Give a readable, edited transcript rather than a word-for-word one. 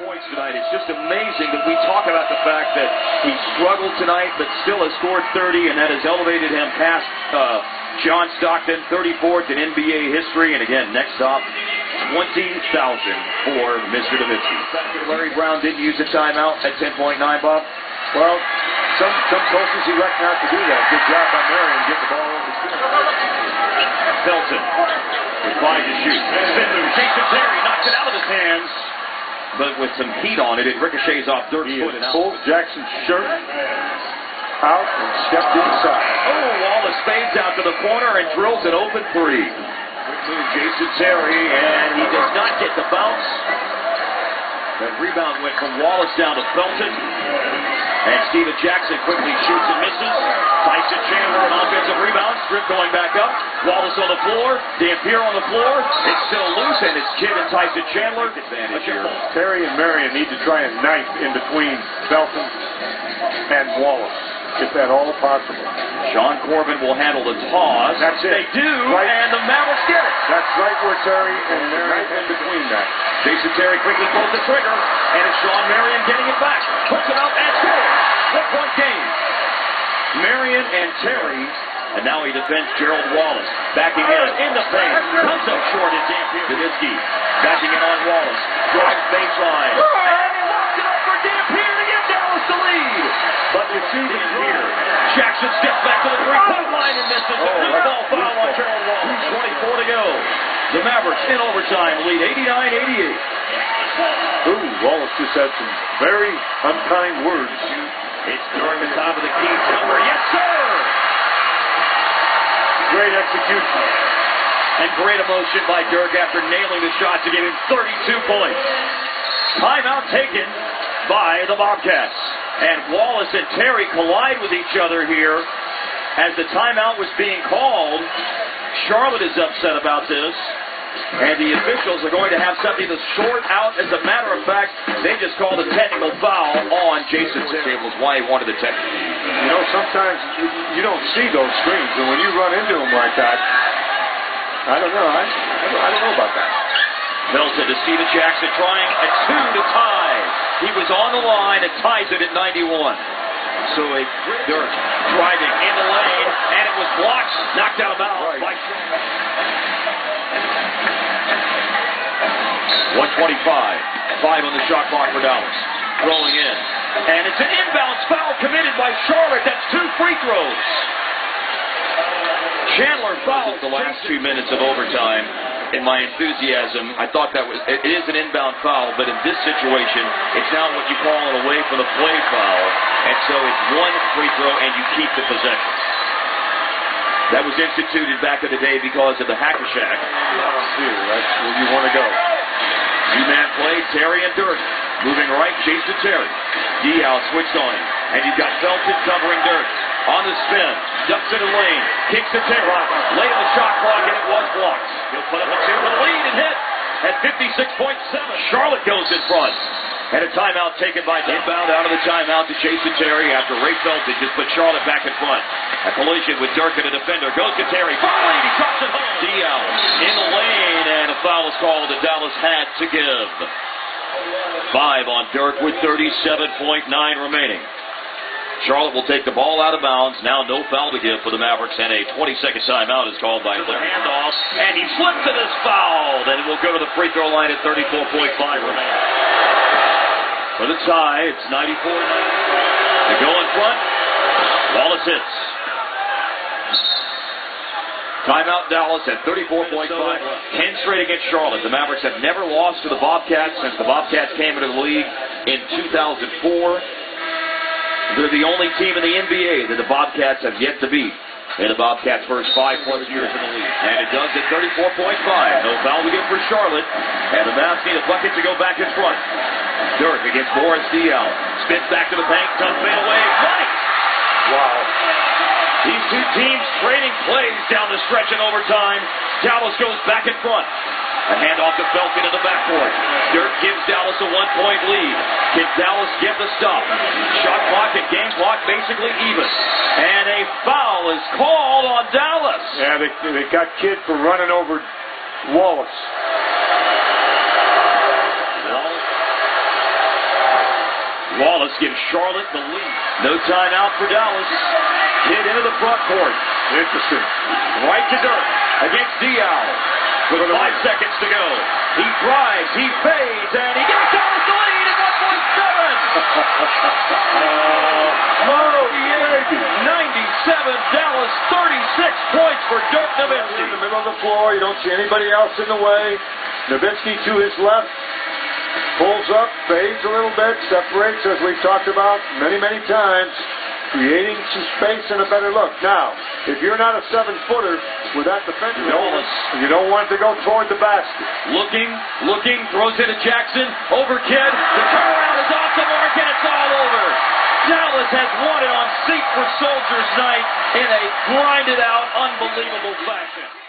points tonight. It's just amazing that we talk about the fact that he struggled tonight, but still has scored 30, and that has elevated him past John Stockton, 34th in NBA history. And again, next stop, 20,000 for Mr. Nowitzki. Larry Brown didn't use a timeout at 10.9, Bob. Well, some coaches elect not to do that. Good job by Marion to get the ball over the field. Felton with 5 to shoot. Spin move. Jason Terry knocks it out of his hands, but with some heat on it, it ricochets off Dirk's foot and out. Pulled Jackson's shirt out and stepped inside. Oh, Wallace fades out to the corner and drills an open 3. Quickly, Jason Terry, and he does not get the bounce. That rebound went from Wallace down to Felton. And Steven Jackson quickly shoots and misses. Tyson Chandler, an offensive rebound. Strip going back up. Wallace on the floor. Dampier on the floor. It's still loose, and it's Kidd and Tyson Chandler. Advantage here. Terry and Marion need to try and knife in between Felton and Wallace, if at all possible. Sean Corbin will handle the toss. That's it. They do, right. And the Mavericks get it. That's right where Terry and Marion in between that. Jason Terry quickly pulls the trigger, and it's Sean Marion getting it back. Puts it up and scores. 1-point game. Marion and Terry, and now he defends Gerald Wallace. Backing in the paint. Comes up short at Dampier. Nowitzki backing in on Wallace. Drives baseline. And he locks it up for Dampier to give Dallas the lead. But you see the here. Jackson steps back to the three-point line and misses. A new ball foul on Gerald Wallace. 24 to go. The Mavericks in overtime lead 89-88. Ooh, Wallace just had some very unkind words. It's Dirk the top of the key jumper. Yes, sir! Great execution. And great emotion by Dirk after nailing the shot to give him 32 points. Timeout taken by the Bobcats. And Wallace and Terry collide with each other here as the timeout was being called. Charlotte is upset about this, and the officials are going to have something to sort out. As a matter of fact, they just called a technical foul on Jason Terry. It was why he wanted the technical. You know, sometimes you don't see those screens, and when you run into them like that, I don't know. I don't know about that. Felton to Steven Jackson trying a 2 to tie. He was on the line and ties it at 91. So a Dirk driving in the lane, and it was blocked, knocked out of bounds by 125. 5 on the shot clock for Dallas. Throwing in. And it's an inbounds foul committed by Charlotte. That's 2 free throws. Chandler fouled the last 2 minutes of overtime. In my enthusiasm, I thought that it is an inbound foul, but in this situation, it's now what you call an away from the play foul. And so it's 1 free throw, and you keep the possession. That was instituted back in the day because of the Hack-a-Shack. That's where you want to go. 2-man play, Terry and Dirk. Moving right, Jason Terry. Dial switched on him. And you've got Felton covering Dirk. On the spin. Ducks in the lane. Kicks to Terry. Late on the shot clock, and it was blocked. He'll put up a 2 with a lead and hit at 56.7. Charlotte goes in front. And a timeout taken by inbound out of the timeout to Jason Terry after Ray Felton just put Charlotte back in front. A collision with Dirk and a defender. Goes to Terry. Finally, he drops it home. Dial in the lane, and a foul is called that Dallas had to give. 5 on Dirk with 37.9 remaining. Charlotte will take the ball out of bounds. Now no foul to give for the Mavericks, and a 20-second timeout is called by Larry. Handoff, and he slips and is fouled. And it will go to the free throw line at 34.5 remaining. For the tie, it's 94-90. They go in front. Wallace hits. Timeout Dallas at 34.5. 10 straight against Charlotte. The Mavericks have never lost to the Bobcats since the Bobcats came into the league in 2004. They're the only team in the NBA that the Bobcats have yet to beat in the Bobcats' first 5+ years in the league. And it does at 34.5. No foul to give for Charlotte. And the Mavs need a bucket to go back in front. Dirk against Boris Diaw. Spins back to the bank. Tough fade away. Right! Wow. These two teams trading plays down the stretch in overtime. Dallas goes back in front. A handoff to Felton in the backcourt. Dirk gives Dallas a 1-point lead. Can Dallas get the stop? Shot clock and game clock basically even. And a foul is called on Dallas. Yeah, they got Kidd for running over Wallace. gives Charlotte the lead. No timeout for Dallas. Kidd into the front court. Interesting. Right to Dirk against Diaw. With 5 seconds to go. He drives, he fades, and he gives Dallas the lead at 97, Dallas 36 points for Dirk Nowitzki. In the middle of the floor, you don't see anybody else in the way. Nowitzki to his left, pulls up, fades a little bit, separates, as we've talked about many, many times, creating some space and a better look. Now, if you're not a 7-footer with that defender, you don't want it to go toward the basket. Looking, throws it to Jackson, over Kidd. The turnaround is off the mark, and it's all over. Dallas has won it on Seat for Soldiers night in a grinded-out, unbelievable fashion.